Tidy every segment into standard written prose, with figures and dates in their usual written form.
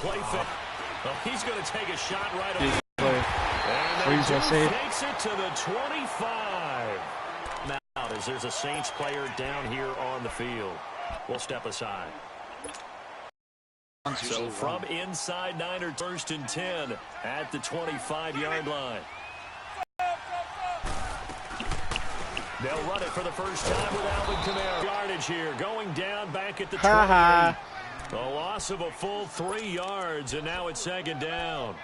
play fake. Well, he's going to take a shot right away. And he takes it to the 25. Now, as there's a Saints player down here on the field. We'll step aside. So from inside Niners, 1st and 10 at the 25-yard line. They'll run it for the first time with Alvin Kamara. Yardage here, going down back at the 28. A loss of a full 3 yards, and now it's 2nd down.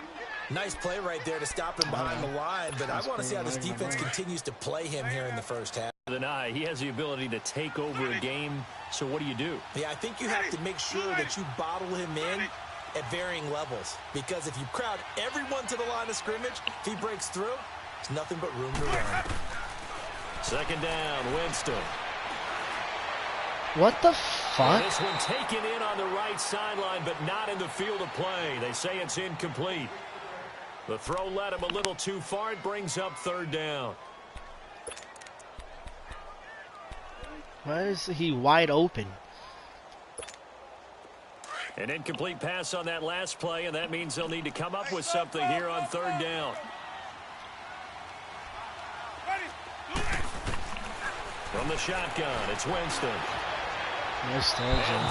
Nice play right there to stop him behind the line, but I want to see how this defense continues to play him here in the first half. He has the ability to take over a game, so what do? Yeah, I think you have to make sure that you bottle him in at varying levels, because if you crowd everyone to the line of scrimmage, if he breaks through, there's nothing but room to run. 2nd down, Winston. What the fuck? This one taken in on the right sideline, but not in the field of play. They say it's incomplete. The throw led him a little too far. It brings up 3rd down. Why is he wide open? An incomplete pass on that last play, and that means they'll need to come up with something here on 3rd down. From the shotgun, it's Winston. And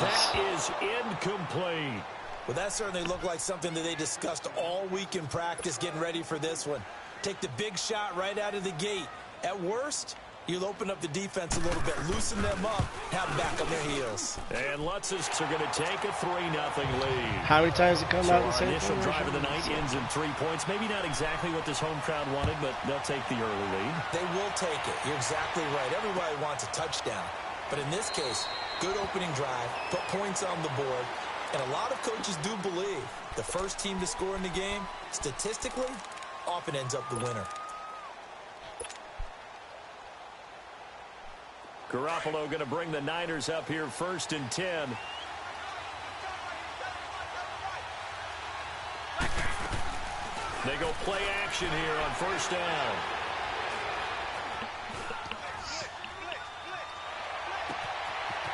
that is incomplete. Well, that certainly looked like something that they discussed all week in practice getting ready for this one. Take the big shot right out of the gate. At worst, you'll open up the defense a little bit, loosen them up, have them back on their heels. And Lutzes are going to take a 3-0 lead. How many times it come out and say initial drive of the night ends in 3 points. Maybe not exactly what this home crowd wanted, but they'll take the early lead. They will take it. You're exactly right. Everybody wants a touchdown. But in this case, good opening drive, put points on the board. And a lot of coaches do believe the first team to score in the game, statistically, often ends up the winner. Garoppolo going to bring the Niners up here 1st and 10. They go play action here on 1st down.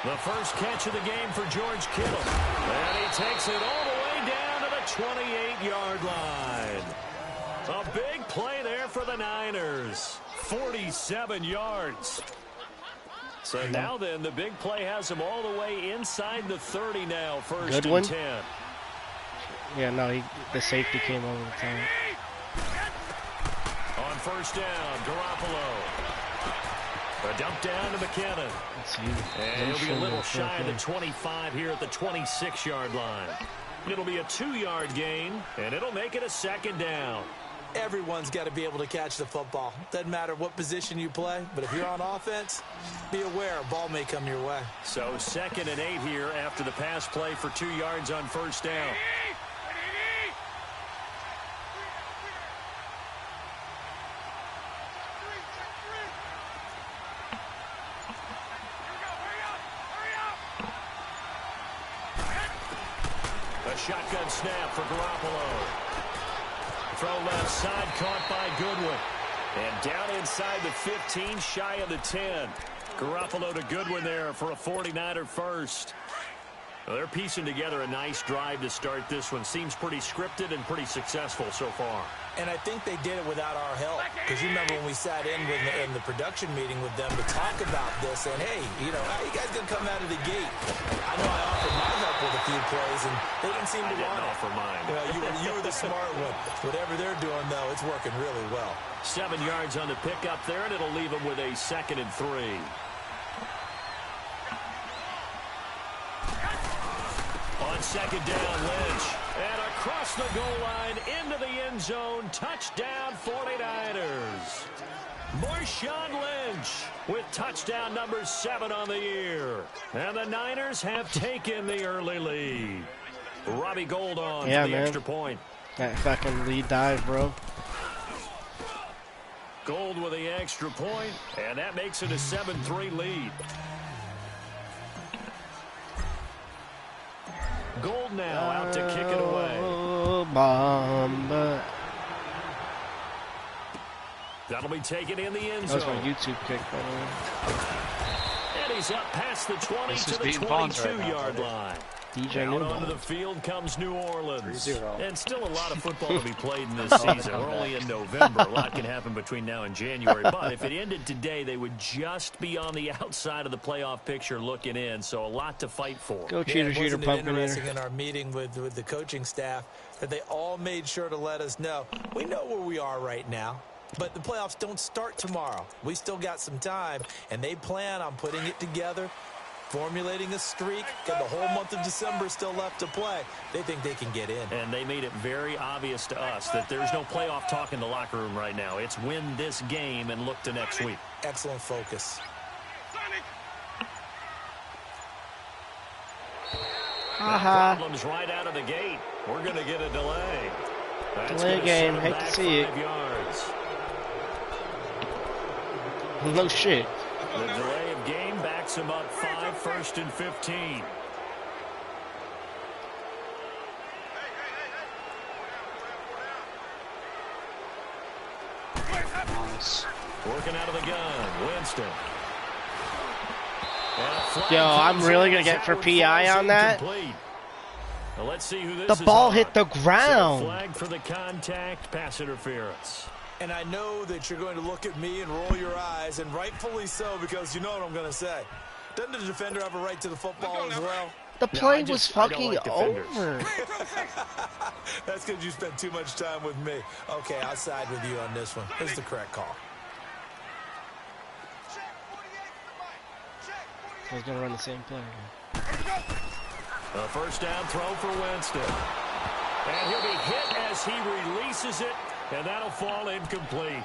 The first catch of the game for George Kittle. And he takes it all the way down to the 28-yard line. A big play there for the Niners. 47 yards. So now then, the big play has them all the way inside the 30 now. 1st and 10. Yeah, no, the safety came over the time. On 1st down, Garoppolo. A dump down to McKinnon. And he'll be a little shy of the 25 here at the 26-yard line. It'll be a 2-yard gain, and it'll make it a 2nd down. Everyone's got to be able to catch the football. Doesn't matter what position you play, but if you're on offense, be aware a ball may come your way. So 2nd and 8 here after the pass play for 2 yards on 1st down. A shotgun snap for Garoppolo. Throw left side, caught by Goodwin. And down inside the 15, shy of the 10. Garoppolo to Goodwin there for a 49er first. Well, they're piecing together a nice drive to start this one. Seems pretty scripted and pretty successful so far. And I think they did it without our help. Because you remember when we sat in the production meeting with them to talk about this, and hey, you know, how you guys going to come out of the gate? I know I offered my help with a few plays, and they didn't seem to want it. offer mine. You were the smart one. Whatever they're doing, though, it's working really well. 7 yards on the pickup there, and it'll leave them with a 2nd and 3. On 2nd down, Lynch. And across the goal line, into the end zone, touchdown 49ers. Marshawn Lynch with touchdown number 7 on the year. And the Niners have taken the early lead. Robbie Gould on for the extra point. That fucking lead dive, bro. Gould with the extra point, and that makes it a 7-3 lead. Gould now out to kick it away. Bomba. That'll be taken in the end zone. That was my YouTube kick, by the way. And he's up past the 20 to the 22-yard line. DJ Out onto the Newman. field comes New Orleans. 3-0. And still a lot of football to be played in this season. We're only in November. A lot can happen between now and January. But if it ended today, they would just be on the outside of the playoff picture looking in. So a lot to fight for. Go cheater, cheater, pumpkin Interesting eater. in our meeting with the coaching staff that they all made sure to let us know. We know where we are right now. But the playoffs don't start tomorrow. We still got some time, and they plan on putting it together, formulating a streak. Got the whole month of December still left to play. They think they can get in. And they made it very obvious to us that there's no playoff talk in the locker room right now. It's win this game and look to next week. Excellent focus. No problems right out of the gate. We're going to get a delay. That's Delay gonna game. set 'em Hate to back see 5 it. yards. No shit. The delay of game backs him up 5, 1st and 15. Nice. Working out of the gun, Winston. Yo, I'm really gonna get for PI on that. Now let's see who this The is ball on. hit the So ground. flag for the contact, pass interference. And I know that you're going to look at me and roll your eyes, and rightfully so, because you know what I'm going to say. Doesn't the defender have a right to the football as well? The No, play I was just- I don't fucking like defenders. over. That's because you spent too much time with me. Okay, I'll side with you on this one. Here's the correct call. I was gonna run the same play. A first down throw for Winston. And he'll be hit as he releases it, and that'll fall incomplete.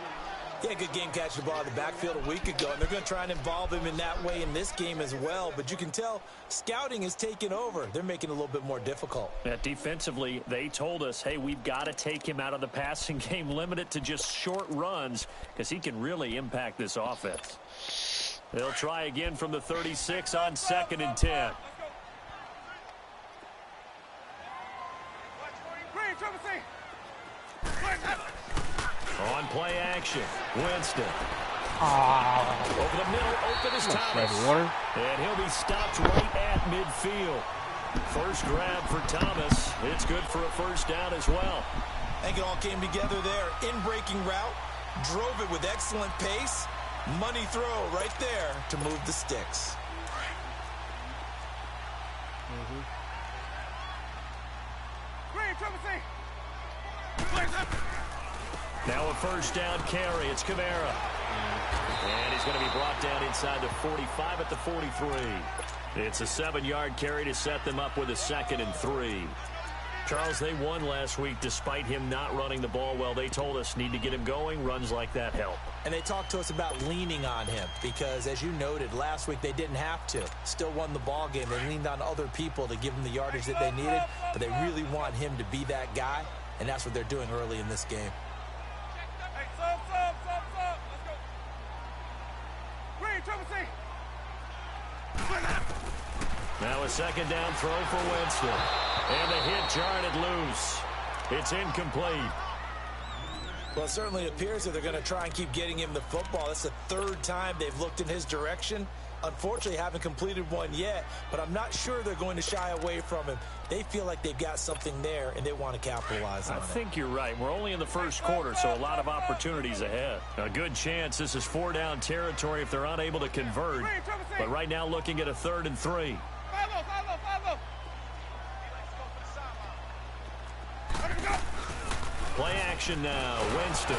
Yeah, good game catching the ball in the backfield a week ago, and they're going to try and involve him in that way in this game as well. But you can tell scouting is taking over. They're making it a little bit more difficult. Defensively, they told us, hey, we've got to take him out of the passing game, limit it to just short runs, because he can really impact this offense. They'll try again from the 36 on 2nd and 10. On play action, Winston. Over the middle, open is Thomas. And he'll be stopped right at midfield. First grab for Thomas. It's good for a first down as well. I think it all came together there. In-breaking route, drove it with excellent pace. Money throw right there to move the sticks. Now a first down carry. It's Kamara. And he's going to be brought down inside the 45 at the 43. It's a 7-yard carry to set them up with a 2nd and 3. Charles, they won last week despite him not running the ball well. They told us need to get him going. Runs like that help. And they talked to us about leaning on him because, as you noted, last week they didn't have to. Still won the ball game. They leaned on other people to give them the yardage that they needed, but they really want him to be that guy, and that's what they're doing early in this game. Now a 2nd down throw for Winston. And the hit jarred it loose. It's incomplete. Well, it certainly appears that they're going to try and keep getting him the football. That's the 3rd time they've looked in his direction. Unfortunately, haven't completed one yet, but I'm not sure they're going to shy away from him. They feel like they've got something there, and they want to capitalize on it. I think you're right. We're only in the first quarter, so a lot of opportunities ahead. A good chance this is 4-down territory if they're unable to convert. But right now looking at a 3rd and 3. Play action now. Winston.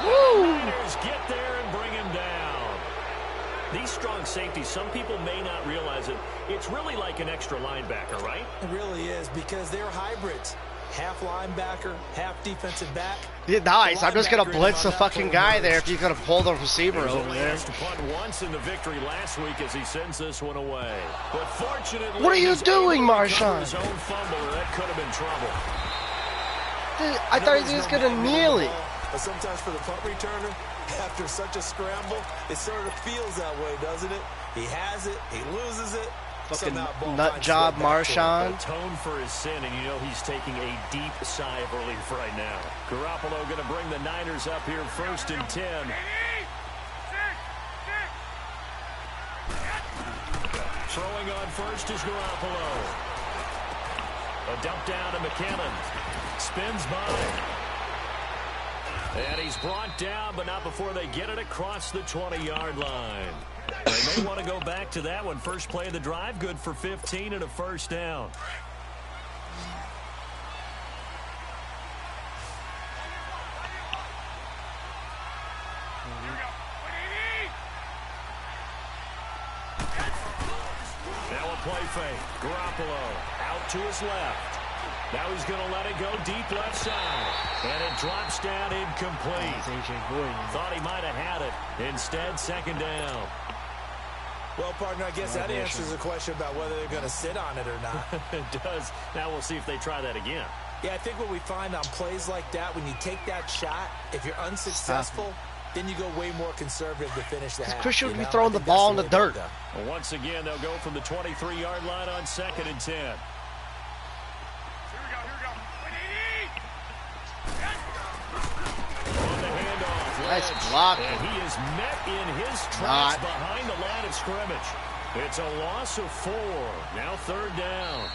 Woo! Niners get there and bring him down. These strong safeties, some people may not realize it. It's really like an extra linebacker, right? It really is because they're hybrids. Half linebacker, half defensive back. Yeah, nice. I'm just gonna blitz the fucking guy there if he's gonna pull the receiver over there. To punt once in the victory last week as he sends this one away. But fortunately, What are you he's doing, able to recover Marshawn? his own fumble, or that could have been trouble. Dude, I thought he was gonna kneel it. But sometimes for the punt returner, after such a scramble, it sort of feels that way, doesn't it? He has it, he loses it. Fucking Somehow ball nut finds job, its way back to him. Marshawn. Atone for his sin, and you know he's taking a deep sigh of relief right now. Garoppolo going to bring the Niners up here 1st and 10. Throwing on first is Garoppolo. A dump down to McKinnon. Spins by. And he's brought down, but not before they get it across the 20-yard line. They may want to go back to that one. First play of the drive, good for 15 and a first down. Now a play fake. Garoppolo out to his left. Now he's going to let it go deep left side. And it drops down incomplete. Thought he might have had it. Instead, second down. Well, partner, I guess that answers the question about whether they're going to sit on it or not. It does. Now we'll see if they try that again. Yeah, I think what we find on plays like that, when you take that shot, if you're unsuccessful, then you go way more conservative to finish the half. Christian would be throwing the ball in the dirt. Well, once again, they'll go from the 23-yard line on 2nd and 10. Nice block. And he is met in his tracks behind the line of scrimmage. It's a loss of 4. Now 3rd down.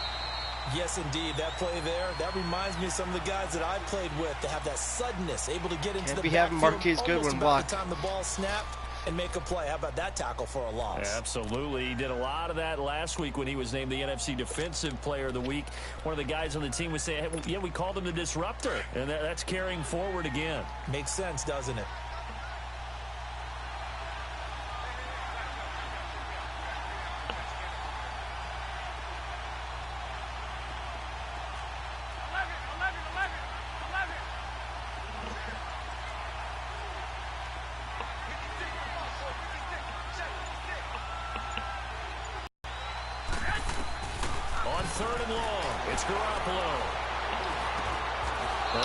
Yes, indeed. That play there, that reminds me of some of the guys that I played with to have that suddenness, able to get into the backfield Marquise Goodwin blocked. The time the ball snapped and make a play. How about that tackle for a loss? Absolutely. He did a lot of that last week when he was named the NFC Defensive Player of the Week. One of the guys on the team would say, hey, yeah, we called him the disruptor. And that's carrying forward again. Makes sense, doesn't it?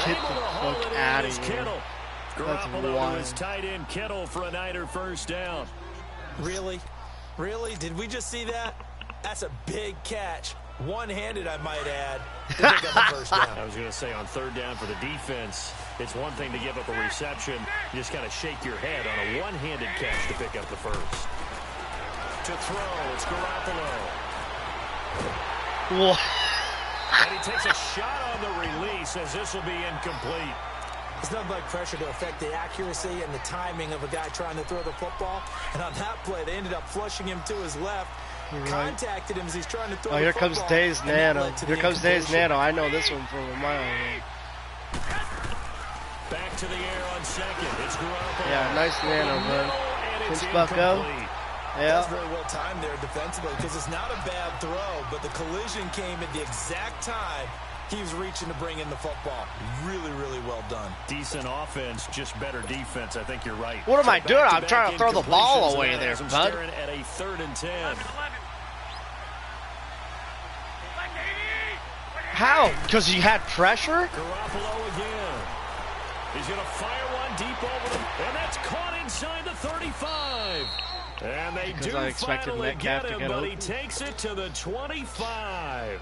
Get the fuck out of here. Garoppolo is tight end Kittle for a Niner first down. Really? Really? Did we just see that? That's a big catch. One-handed, I might add, to pick up the first down. I was going to say, on 3rd down for the defense, it's one thing to give up a reception. You just kind of shake your head on a one-handed catch to pick up the first. To throw, it's Garoppolo. What? And he takes a shot on the release as this will be incomplete. It's nothing like pressure to affect the accuracy and the timing of a guy trying to throw the football. And on that play, they ended up flushing him to his left. Right. Contacted him as he's trying to throw the here football. Comes Days Nano. Here comes Days Nano. I know this one from a mile. Back to the air on 2nd. It's Garoppolo. Yeah, nice Nano, man. Since Bucko. Yeah. That's very well timed there defensively because it's not a bad throw, but the collision came at the exact time he was reaching to bring in the football. Really, really well done. Decent offense, just better defense. I think you're right. What am I doing? I'm trying to throw the ball away there, bud. At a 3rd and 10. How? Because he had pressure? Garoppolo again. He's going to fire one deep over him, and that's caught inside the 35. And they do finally get him, but he takes it to the 25.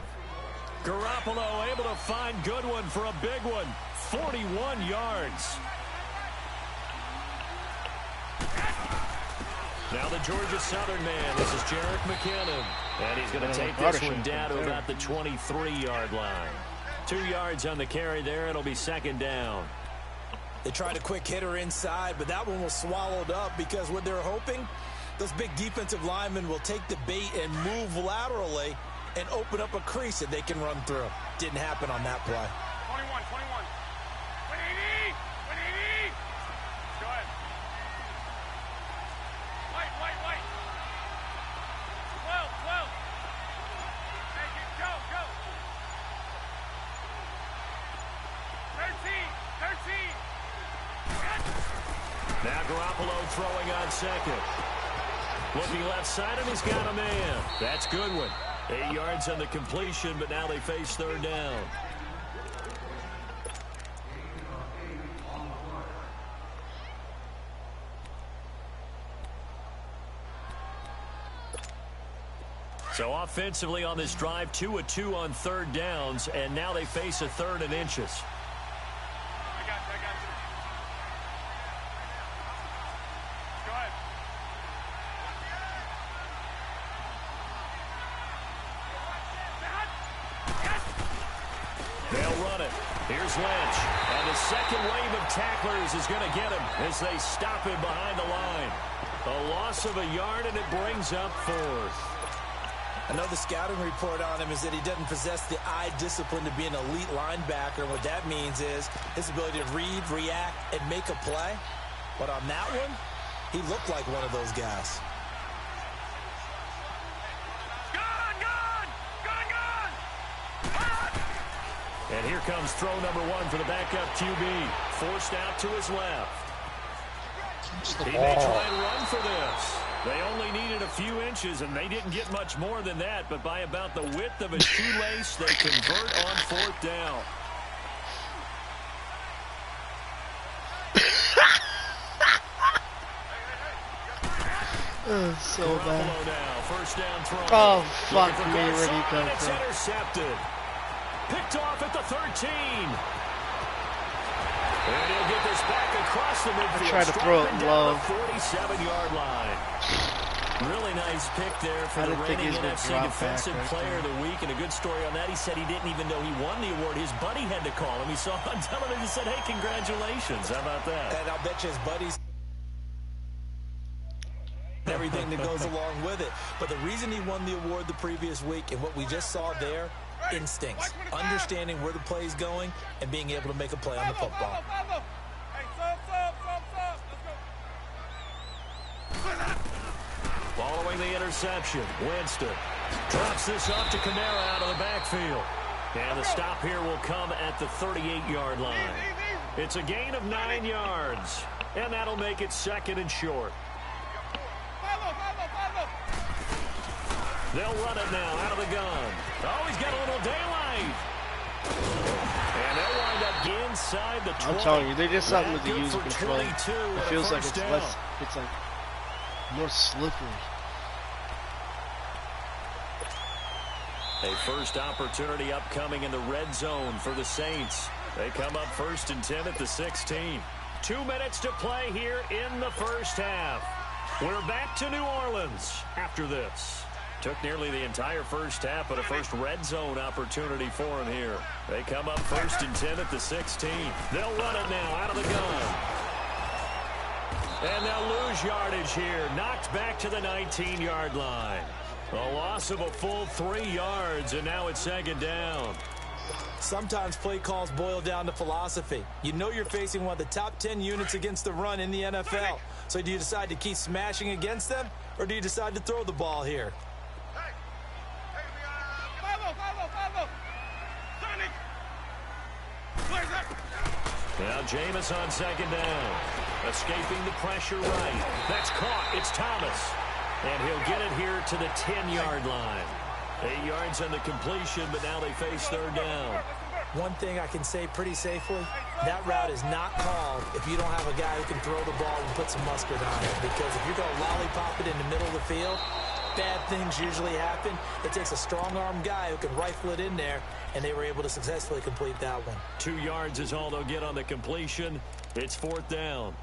Garoppolo able to find Goodwin for a big one. 41 yards. Now the Georgia Southern man. This is Jerick McKinnon. And he's going to take this one down to about the 23-yard line. 2 yards on the carry there. It'll be 2nd down. They tried a quick hitter inside, but that one was swallowed up because what they're hoping, those big defensive linemen will take the bait and move laterally and open up a crease that they can run through. Didn't happen on that play. 21. 180. 180. Go ahead. White. 12. Take it. Go. 13. Now Garoppolo throwing on 2nd. Looking left side, and he's got a man. That's Goodwin. 8 yards on the completion, but now they face 3rd down. So offensively on this drive, 2 of 2 on 3rd downs, and now they face a 3rd and inches. I got you. Go ahead. They'll run it. Here's Lynch. And the second wave of tacklers is going to get him as they stop him behind the line. A loss of a yard, and it brings up fourth. I know the scouting report on him is that he doesn't possess the eye discipline to be an elite linebacker. What that means is his ability to read, react, and make a play. But on that one, he looked like one of those guys. And here comes throw number one for the backup QB. Forced out to his left. He may try and run for this. They only needed a few inches, and they didn't get much more than that. But by about the width of a shoelace, they convert on fourth down. So bad. Now, first down throw. Oh, fuck me, where did he come It's from? intercepted. Picked off at the 13. And he'll get this back across the midfield. Tried to throw it low. 47-yard line. Really nice pick there for the reigning NFC Defensive Player of the Week. And a good story on that. He said he didn't even know he won the award. His buddy had to call him. He saw on television and said, hey, congratulations. How about that? And I'll bet you his buddies everything that goes along with it. But the reason he won the award the previous week and what we just saw there, instincts, understanding where the play is going and being able to make a play on the football. Following the interception, Winston drops this up to Kamara out of the backfield. And the stop here will come at the 38-yard line. It's a gain of 9 yards, and that'll make it second and short. They'll run it now out of the gun. Oh, he's got a little daylight. And they'll wind up inside the 20. I'm telling you, they did something with the Good user for control. 22 It feels like it's less, it's like more slippery. A first opportunity upcoming in the red zone for the Saints. They come up 1st and 10 at the 16. 2 minutes to play here in the first half. We're back to New Orleans after this. Took nearly the entire first half, but a first red zone opportunity for him here. They come up 1st and 10 at the 16. They'll run it now out of the gun. And they'll lose yardage here. Knocked back to the 19-yard line. A loss of a full 3 yards, and now it's 2nd down. Sometimes play calls boil down to philosophy. You know you're facing one of the top 10 units against the run in the NFL. So do you decide to keep smashing against them, or do you decide to throw the ball here? Now Jameis on 2nd down. Escaping the pressure right. That's caught. It's Thomas. And he'll get it here to the 10-yard line. 8 yards on the completion, but now they face 3rd down. One thing I can say pretty safely, that route is not called if you don't have a guy who can throw the ball and put some mustard on it. Because if you're going to lollipop it in the middle of the field, bad things usually happen. It takes a strong-arm guy who can rifle it in there, and they were able to successfully complete that one. 2 yards is all they'll get on the completion. It's 4th down.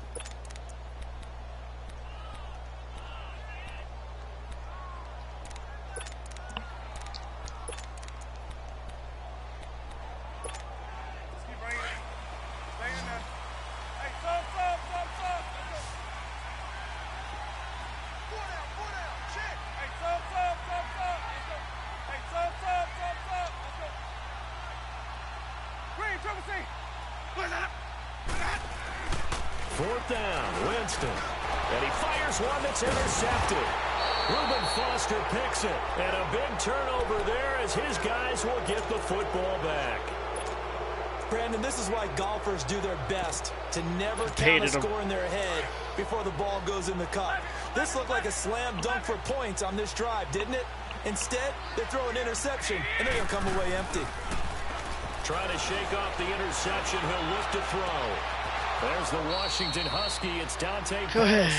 Fourth down, Winston. And he fires one that's intercepted. Reuben Foster picks it. And a big turnover there as his guys will get the football back. Brandon, this is why golfers do their best to never count a score in their head before the ball goes in the cup. This looked like a slam dunk for points on this drive, didn't it? Instead, they throw an interception, and they're going to come away empty. Trying to shake off the interception. He'll look to throw. There's the Washington Husky. It's Dante Pettis.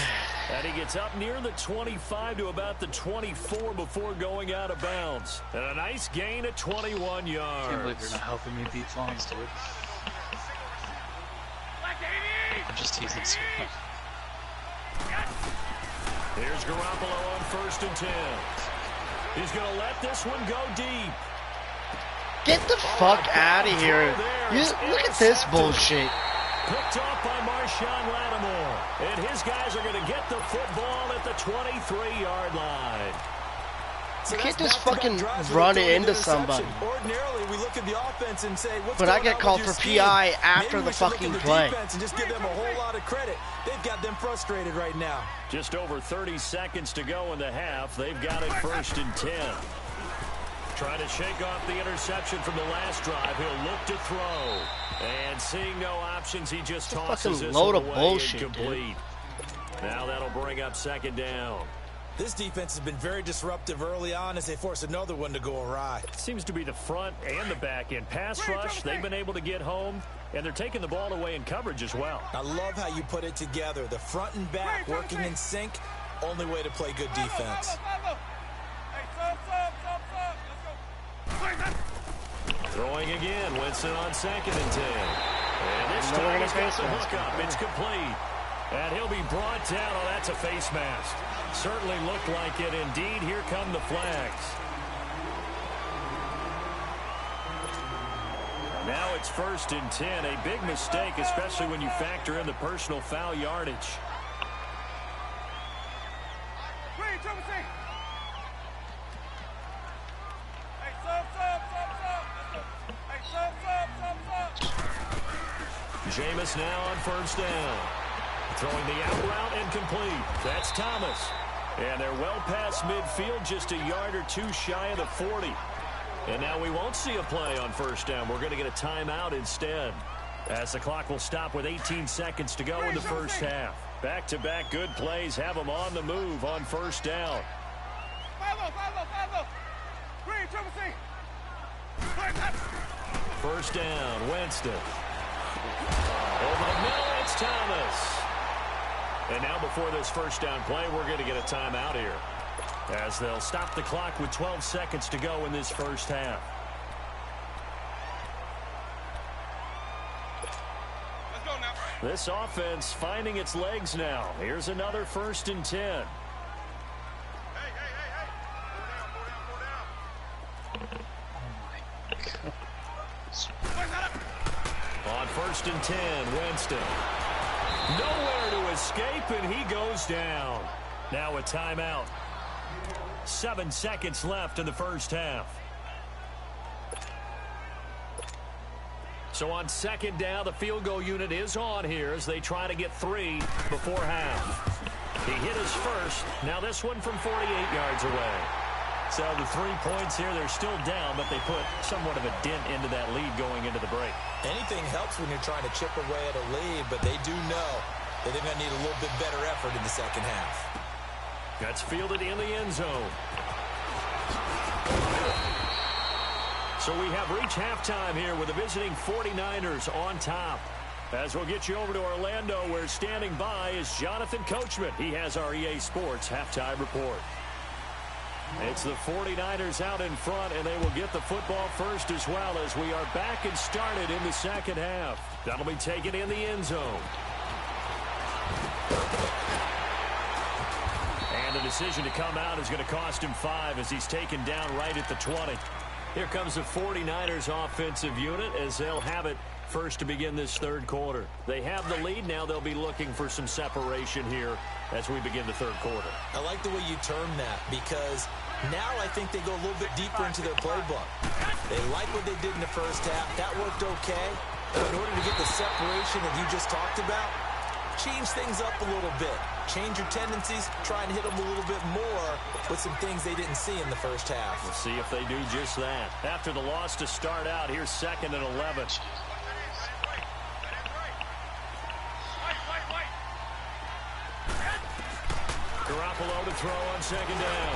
And he gets up near the 25 to about the 24 before going out of bounds. And a nice gain at 21 yards. I can't believe you're not helping me beat Flons, dude. I'm just teasing. Here's Garoppolo on 1st and 10. He's going to let this one go deep. Get the fuck out of here. Look at this bullshit. Picked off by Marshawn Lattimore. And his guys are going to get the football at the 23-yard line. You can't just fucking run it into somebody. Ordinarily, we look at the offense and say, what's But I going get on called with for your PI scheme? after Maybe the we should look fucking at the play. defense and just give them a whole lot of credit. They've got them frustrated right now. Just over 30 seconds to go in the half. They've got it 1st and 10. Trying to shake off the interception from the last drive. He'll look to throw. And seeing no options, he just tosses this load one of away bullshit, incomplete. Now that'll bring up 2nd down. This defense has been very disruptive early on as they force another one to go awry. Seems to be the front and the back end. Pass rush, they've been able to get home, and they're taking the ball away in coverage as well. I love how you put it together. The front and back working in sync. Only way to play good defense. Throwing again, Winston on 2nd and 10. And this time he's got the hook up. It's complete. And he'll be brought down. Oh, that's a face mask. Certainly looked like it. Indeed, here come the flags. Now it's 1st and 10. A big mistake, especially when you factor in the personal foul yardage. Jameis now on 1st down. Throwing the out route and complete. That's Thomas. And they're well past midfield, just a yard or two shy of the 40. And now we won't see a play on 1st down. We're going to get a timeout instead, as the clock will stop with 18 seconds to go in the 1st half. Back-to-back good plays have them on the move on 1st down. 1st down, Winston. Over the middle, it's Thomas. And now before this 1st down play, we're going to get a timeout here, as they'll stop the clock with 12 seconds to go in this 1st half. Let's go now. This offense finding its legs now. Here's another 1st and 10. Hey. On 1st and 10, Winston. Nowhere to escape, and he goes down. Now a timeout. 7 seconds left in the 1st half. So on 2nd down, the field goal unit is on here as they try to get 3 before half. He hit his first. Now this one from 48 yards away. So the 3 points here, they're still down, but they put somewhat of a dent into that lead going into the break. Anything helps when you're trying to chip away at a lead, but they do know that they're going to need a little bit better effort in the 2nd half. That's fielded in the end zone. So we have reached halftime here with the visiting 49ers on top. As we'll get you over to Orlando, where standing by is Jonathan Coachman. He has our EA Sports halftime report. It's the 49ers out in front, and they will get the football first as well, as we are back and started in the 2nd half. That'll be taken in the end zone. And the decision to come out is going to cost him 5 as he's taken down right at the 20. Here comes the 49ers offensive unit as they'll have it first to begin this 3rd quarter. They have the lead. Now they'll be looking for some separation here as we begin the 3rd quarter. I like the way you term that, because now I think they go a little bit deeper into their playbook. They like what they did in the 1st half. That worked okay. But in order to get the separation that you just talked about, change things up a little bit. Change your tendencies. Try and hit them a little bit more with some things they didn't see in the 1st half. We'll see if they do just that. After the loss to start out, here's 2nd and 11. Garoppolo to throw on 2nd down.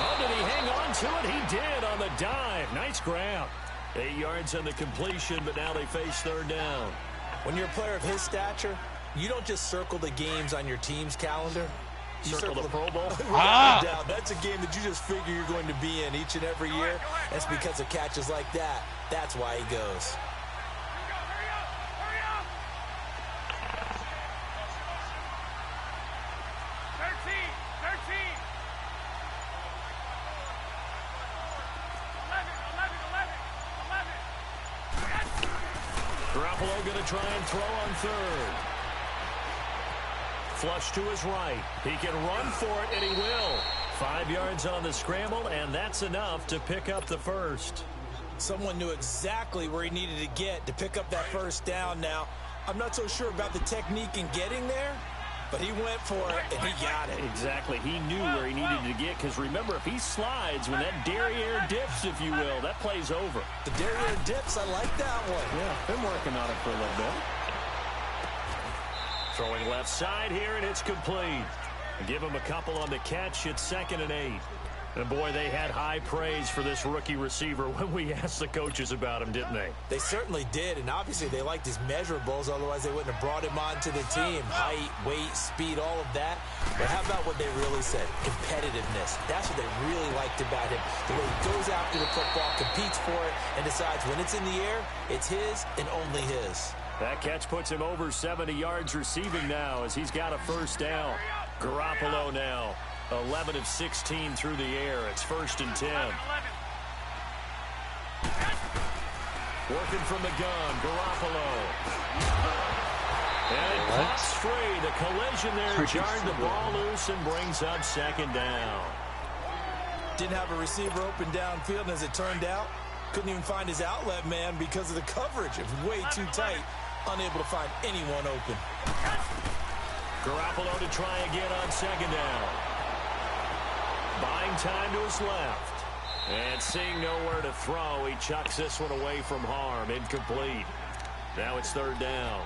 Oh, did he hang on to it? He did on the dive. Nice grab. 8 yards on the completion, but now they face 3rd down. When you're a player of his stature, you don't just circle the games on your team's calendar. You Circle the Pro Bowl. Without a doubt, that's a game that you just figure you're going to be in each and every year. That's because of catches like that. That's why he goes. Garoppolo going to try and throw on third. Flush to his right. He can run for it, and he will. 5 yards on the scramble, and that's enough to pick up the first. Someone knew exactly where he needed to get to pick up that first down. Now, I'm not so sure about the technique in getting there, but he went for it, and he got it. Exactly. He knew where he needed to get, because remember, if he slides, when that derriere dips, if you will, that play's over. The derriere dips, I like that one. Yeah, been working on it for a little bit. Throwing left side here, and it's complete. Give him a couple on the catch. It's 2nd and 8. And, boy, they had high praise for this rookie receiver when we asked the coaches about him, didn't they? They certainly did, and obviously they liked his measurables. Otherwise, they wouldn't have brought him onto the team. Height, weight, speed, all of that. But how about what they really said? Competitiveness. That's what they really liked about him. The way he goes after the football, competes for it, and decides when it's in the air, it's his and only his. That catch puts him over 70 yards receiving now as he's got a first down. Garoppolo now, 11 of 16 through the air. It's 1st and 10. Working from the gun, Garoppolo. And it pops free. The collision there jarred the ball loose and brings up 2nd down. Didn't have a receiver open downfield, and as it turned out, couldn't even find his outlet man because of the coverage. It was way too tight, unable to find anyone open. Garoppolo to try again on 2nd down. Buying time to his left. And seeing nowhere to throw, he chucks this one away from harm. Incomplete. Now it's 3rd down.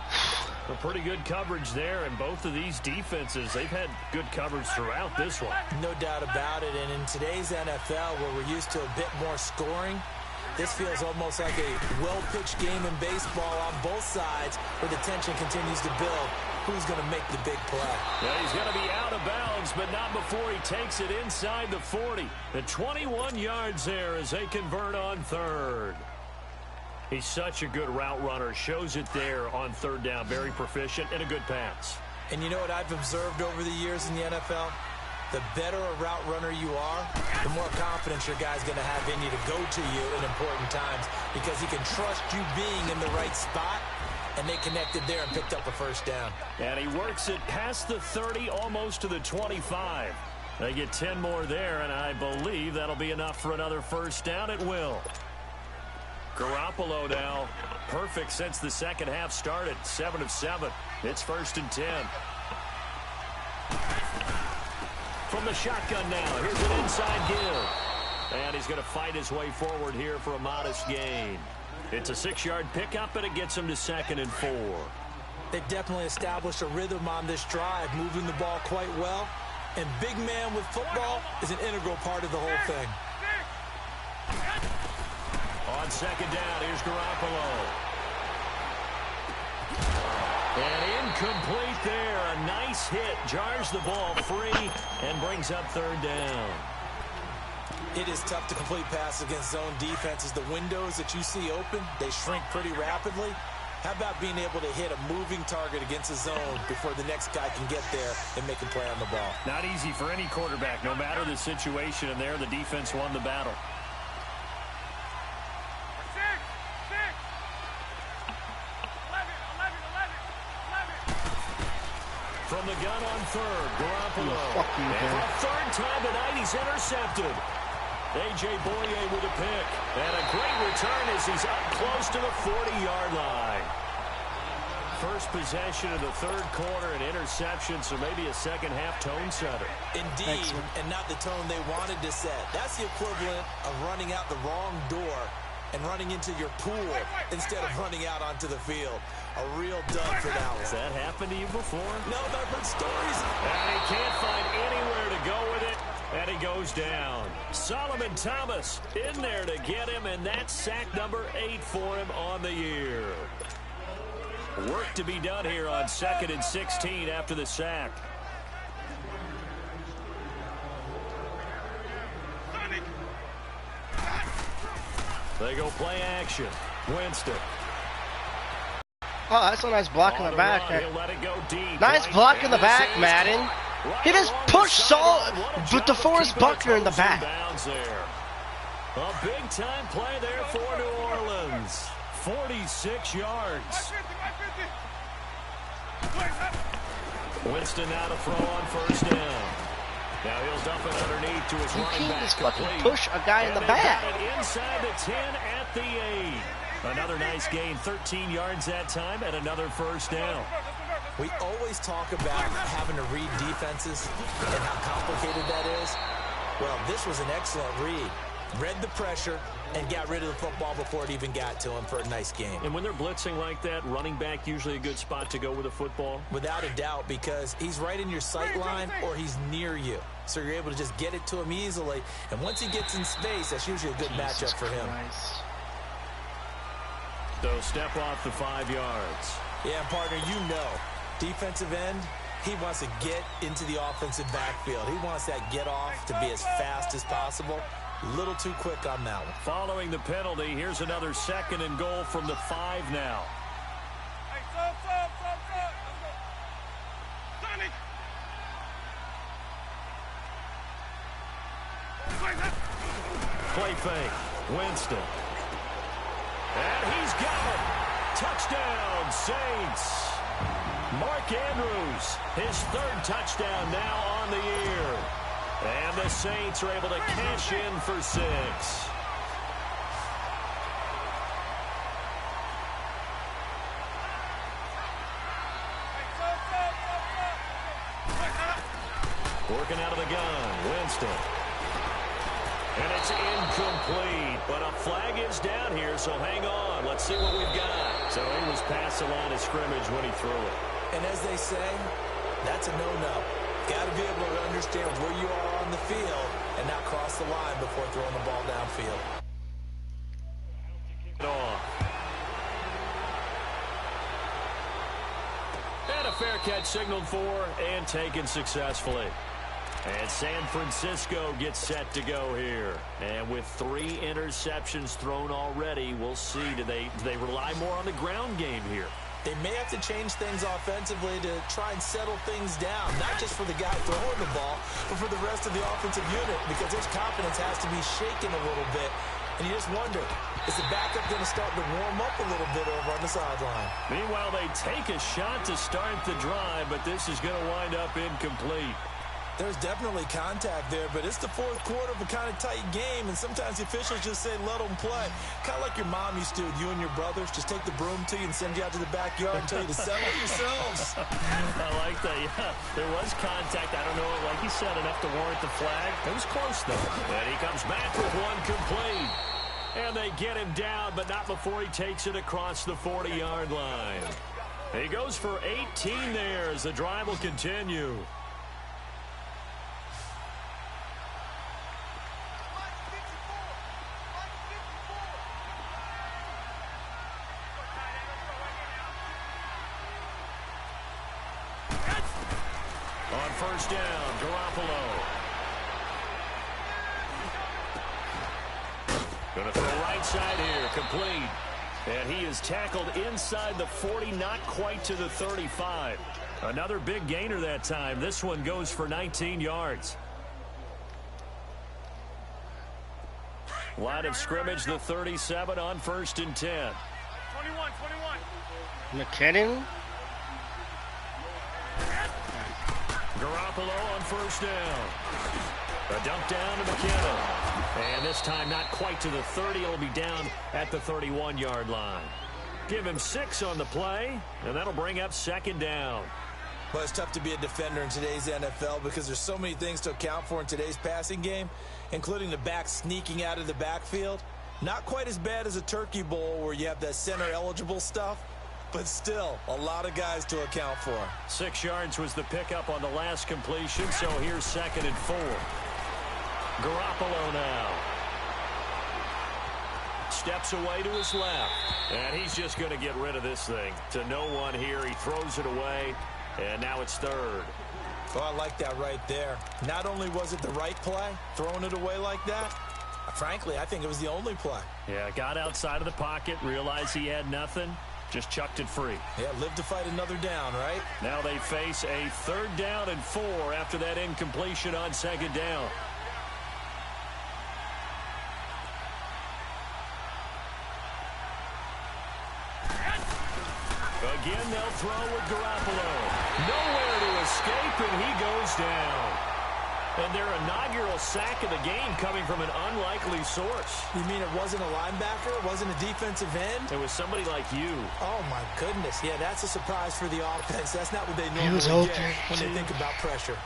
A pretty good coverage there, and both of these defenses, they've had good coverage throughout this one. No doubt about it, and in today's NFL, where we're used to a bit more scoring, this feels almost like a well-pitched game in baseball on both sides where the tension continues to build. Who's going to make the big play? Yeah, he's going to be out of bounds, but not before he takes it inside the 40. The 21 yards there as they convert on 3rd. He's such a good route runner. Shows it there on 3rd down. Very proficient and a good pass. And you know what I've observed over the years in the NFL? The better a route runner you are, the more confidence your guy's going to have in you to go to you in important times because he can trust you being in the right spot, and they connected there and picked up a first down. And he works it past the 30, almost to the 25. They get 10 more there, and I believe that'll be enough for another first down. It will. Garoppolo now, perfect since the second half started, 7 of 7. It's 1st and 10. From the shotgun now, here's an inside give. And he's going to fight his way forward here for a modest gain. It's a 6-yard pickup, and it gets him to 2nd and 4. They've definitely established a rhythm on this drive, moving the ball quite well. And big man with football is an integral part of the whole thing. On 2nd down, here's Garoppolo. And incomplete there. A nice hit. Jars the ball free and brings up 3rd down. It is tough to complete passes against zone defenses. The windows that you see open, they shrink pretty rapidly. How about being able to hit a moving target against a zone before the next guy can get there and make a play on the ball? Not easy for any quarterback, no matter the situation. And there, the defense won the battle. From the gun on 3rd, Garoppolo. And for a 3rd time tonight, he's intercepted. A.J. Boye with a pick. And a great return as he's up close to the 40-yard line. First possession of the 3rd quarter, an interception, so maybe a second-half tone setter. Indeed, and not the tone they wanted to set. That's the equivalent of running out the wrong door and running into your pool instead of running out onto the field. A real dud for that one. Has that happened to you before? No, but I've heard stories. And he can't find anywhere to go with it, and he goes down. Solomon Thomas in there to get him, and that's sack number 8 for him on the year. Work to be done here on 2nd and 16 after the sack. They go play action. Winston. Oh, that's a nice block in the back. Let it go deep. Nice block in the back, Madden. He just pushed Saul with DeForest Buckner in the back. A big-time play there for New Orleans. 46 yards. Winston now to throw on first down. Now he'll dump it underneath to his You running can't back. just fucking Complete. push a guy in And the they back. got it inside the 10 at the 8. Another nice gain, 13 yards that time, and another first down. We always talk about having to read defenses and how complicated that is. Well, this was an excellent read. Read the pressure and got rid of the football before it even got to him for a nice game. And when they're blitzing like that, running back usually a good spot to go with a football? Without a doubt, because he's right in your sight line or he's near you. So you're able to just get it to him easily. And once he gets in space, that's usually a good matchup for him. So step off the 5 yards. Yeah, and partner, you know, defensive end, he wants to get into the offensive backfield. He wants that get off to be as fast as possible. A little too quick on that one. Following the penalty, here's another 2nd and goal from the 5 now. Hey, stop. Let's go. Sonny. Play fake. Winston. And he's got it. Touchdown, Saints. Mark Andrews, his 3rd touchdown now on the year. And the Saints are able to cash in for 6. Working out of the gun, Winston. And it's incomplete, but a flag is down here, so hang on. Let's see what we've got. So he was past the line of scrimmage when he threw it. And as they say, that's a no-no. Got to be able to understand where you are on the field and not cross the line before throwing the ball downfield. And a fair catch signaled for and taken successfully. And San Francisco gets set to go here. And with 3 interceptions thrown already, we'll see. Do they rely more on the ground game here? They may have to change things offensively to try and settle things down, not just for the guy throwing the ball, but for the rest of the offensive unit, because his confidence has to be shaken a little bit. And you just wonder, is the backup going to start to warm up a little bit over on the sideline? Meanwhile, they take a shot to start the drive, but this is going to wind up incomplete. There's definitely contact there, but it's the 4th quarter of a kind of tight game, and sometimes the officials just say, let them play. Kind of like your mom used to with you and your brothers. Just take the broom to you and send you out to the backyard and tell you to settle yourselves. I like that, yeah. There was contact. I don't know, like you said, enough to warrant the flag. It was close, though. And he comes back with one complete. And they get him down, but not before he takes it across the 40-yard line. He goes for 18 there as the drive will continue. On first down, Garoppolo. Going to throw right side here, complete. And he is tackled inside the 40, not quite to the 35. Another big gainer that time. This one goes for 19 yards. Line of scrimmage, the 37 on 1st and 10. 21. McKinnon. Garoppolo on first down. A dump down to McKinnon. And this time not quite to the 30. It'll be down at the 31-yard line. Give him 6 on the play, and that'll bring up 2nd down. Well, it's tough to be a defender in today's NFL because there's so many things to account for in today's passing game, including the back sneaking out of the backfield. Not quite as bad as a turkey bowl where you have that center-eligible stuff, but still a lot of guys to account for. 6 yards was the pickup on the last completion, so here's 2nd and 4. Garoppolo now. Steps away to his left, and he's just going to get rid of this thing. To no one here, he throws it away, and now it's 3rd. Well, I like that right there. Not only was it the right play, throwing it away like that, frankly, I think it was the only play. Yeah, got outside of the pocket, realized he had nothing, just chucked it free. Yeah, live to fight another down, right? Now they face a 3rd down and 4 after that incompletion on 2nd down. Again, they'll throw with Garoppolo. Nowhere to escape, and he goes down. And their inaugural sack of the game coming from an unlikely source. You mean it wasn't a linebacker? It wasn't a defensive end? It was somebody like you. Oh, my goodness. Yeah, that's a surprise for the offense. That's not what they normally get when they think about pressure.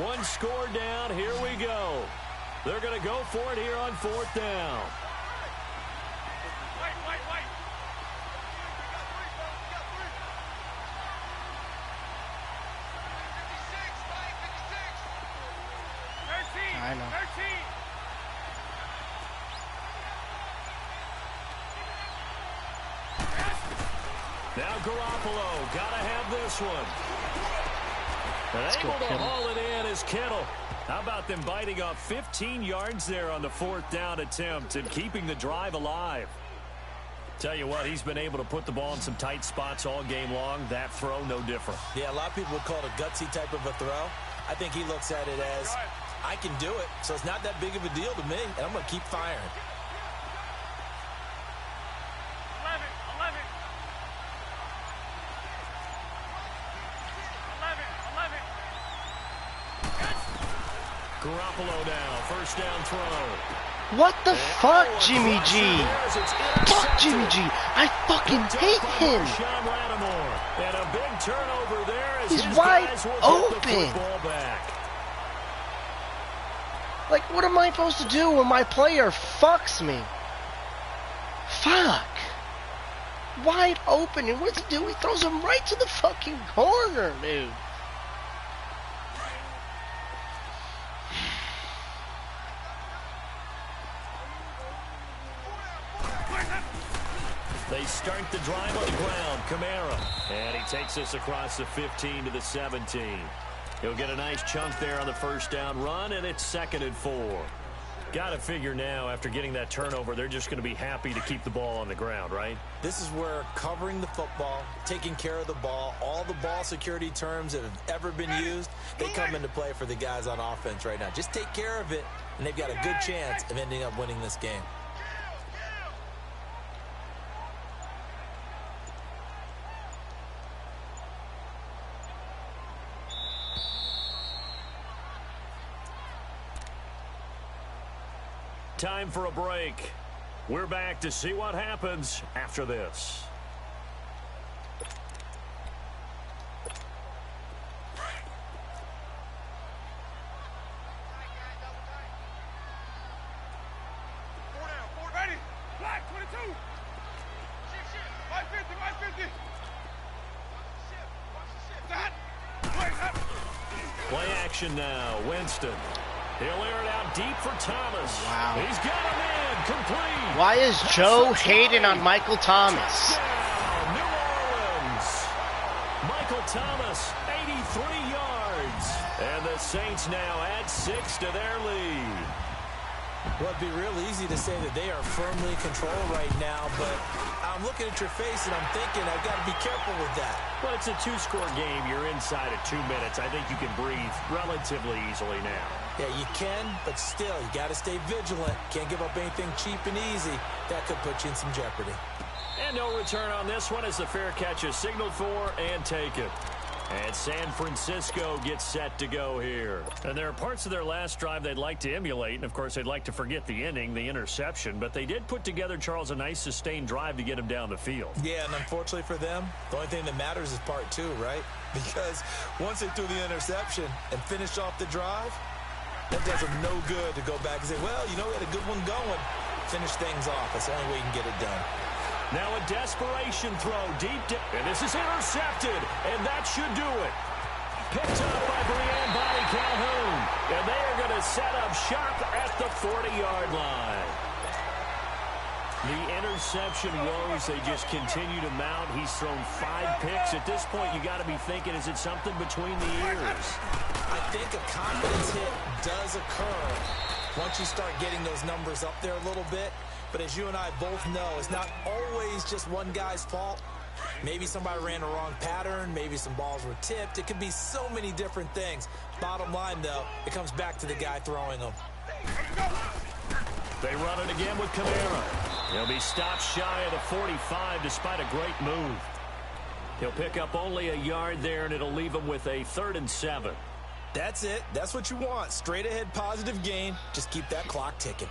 One score down. Here we go. They're going to go for it here on 4th down. I know. Now Garoppolo, gotta have this one. And able to haul it in is Kittle. How about them biting off 15 yards there on the 4th down attempt and keeping the drive alive? Tell you what, he's been able to put the ball in some tight spots all game long. That throw, no different. Yeah, a lot of people would call it a gutsy type of a throw. I think he looks at it as, I can do it, so it's not that big of a deal to me, and I'm going to keep firing. 11. Garoppolo now, 1st down throw. What the fuck, Jimmy G? Fuck Jimmy G. I fucking hate him. And a big turnover there as he's his wide guys will open. get the football back. Like, what am I supposed to do when my player fucks me? Fuck. Wide open, and what's he do? He throws him right to the fucking corner, dude. They start the drive on the ground. Kamara. And he takes this across the 15 to the 17. He'll get a nice chunk there on the 1st down run, and it's 2nd and 4. Got to figure now, after getting that turnover, they're just going to be happy to keep the ball on the ground, right? This is where covering the football, taking care of the ball, all the ball security terms that have ever been used, they come into play for the guys on offense right now. Just take care of it, and they've got a good chance of ending up winning this game. Time for a break. We're back to see what happens after this. Ready? Black 22. 550. Play action now. Winston. He'll air it out deep for Thomas. Wow. He's got him in. Complete. Why is Joe hating on Michael Thomas? Touchdown, New Orleans. Michael Thomas, 83 yards. And the Saints now add 6 to their lead. Well, it'd be real easy to say that they are firmly in control right now, but I'm looking at your face and I'm thinking I've got to be careful with that. Well, it's a 2-score game. You're inside of 2 minutes. I think you can breathe relatively easily now. Yeah, you can, but still, you got to stay vigilant. Can't give up anything cheap and easy. That could put you in some jeopardy. And no return on this one as the fair catch is signaled for and taken. And San Francisco gets set to go here. And there are parts of their last drive they'd like to emulate. And, of course, they'd like to forget the ending, the interception. But they did put together, Charles, a nice sustained drive to get him down the field. Yeah, and unfortunately for them, the only thing that matters is part 2, right? Because once they threw the interception and finished off the drive, that does them no good to go back and say, well, you know, we had a good one going. Finish things off. That's the only way you can get it done. Now a desperation throw deep down. And this is intercepted. And that should do it. Picked up by Brianne Bobby Calhoun. And they are going to set up shop at the 40-yard line. The interception woes, they just continue to mount. He's thrown 5 picks. At this point, you got to be thinking, is it something between the ears? I think a confidence hit does occur once you start getting those numbers up there a little bit. But as you and I both know, it's not always just one guy's fault. Maybe somebody ran a wrong pattern. Maybe some balls were tipped. It could be so many different things. Bottom line, though, it comes back to the guy throwing them. They run it again with Kamara. He'll be stopped shy of the 45 despite a great move. He'll pick up only a yard there, and it'll leave him with a 3rd and 7. That's it. That's what you want. Straight ahead positive gain. Just keep that clock ticking.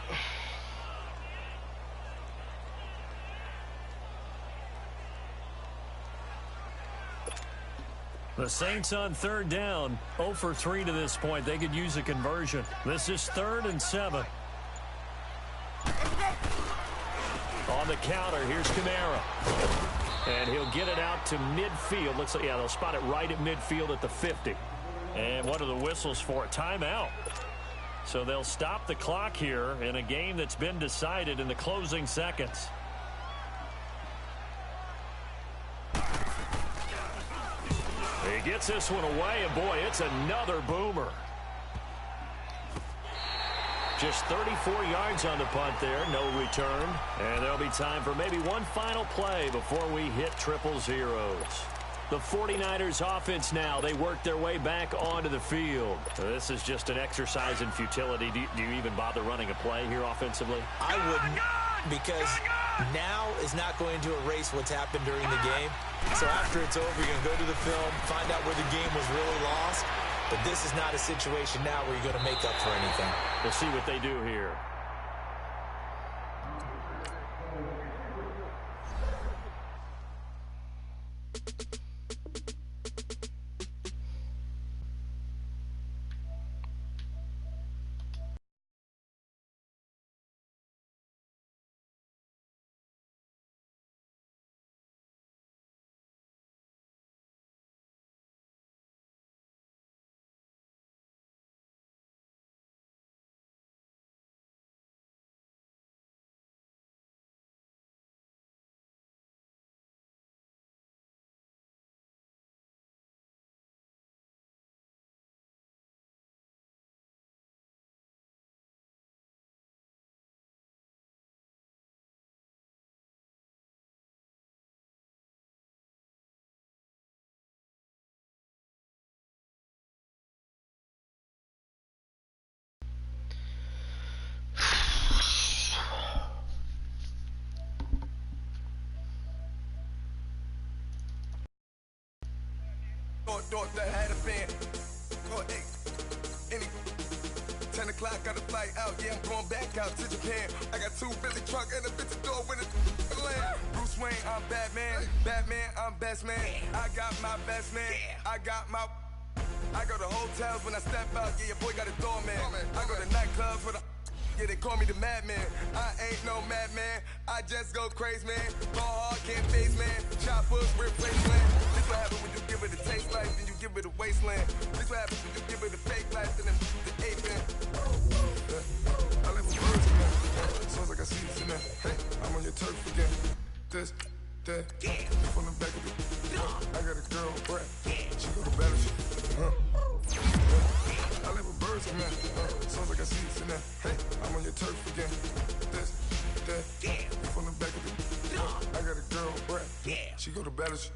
The Saints on 3rd down, 0 for 3 to this point. They could use a conversion. This is 3rd and 7. On the counter, here's Kamara. And he'll get it out to midfield. Looks like, yeah, they'll spot it right at midfield at the 50. And what are the whistles for? A timeout. So they'll stop the clock here in a game that's been decided in the closing seconds. He gets this one away, and boy, it's another boomer. Just 34 yards on the punt there, no return. And there'll be time for maybe one final play before we hit triple zeros. The 49ers offense now, they work their way back onto the field. This is just an exercise in futility. Do you even bother running a play here offensively? I wouldn't, because now is not going to erase what's happened during the game. So after it's over, you're going to go to the film, find out where the game was really lost. But this is not a situation now where you're going to make up for anything. We'll see what they do here. Thought that had a band. Oh, hey, any 10 o'clock, got a flight out. Yeah, I'm going back out to Japan. I got 2 Billy truck and a bitch door with a land. Bruce Wayne, I'm Batman. Batman, I'm best man. I got my best man. I got my. I go to hotels when I step out. Yeah, your boy got a doorman. I go to nightclubs for the. Yeah, they call me the madman. I ain't no madman. I just go crazy, man. Ball hard, can't face, man. Choppers, replace land. This what happens when you give it a taste life, then you give it a wasteland. This what happens when you give it a fake life, and then the ape man. I live with birds again. Sounds like I see this in there. Hey, I'm on your turf again. This, that, from the back of it. I got a girl, Brad. She go to battle shit. I live with birds again. Sounds like I see this in there. Hey, I'm on your turf again. This, that, from the back of it. I got a girl, Brad. She go to battle shit.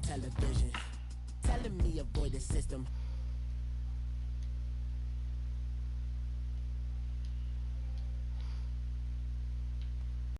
Television telling me avoid the system.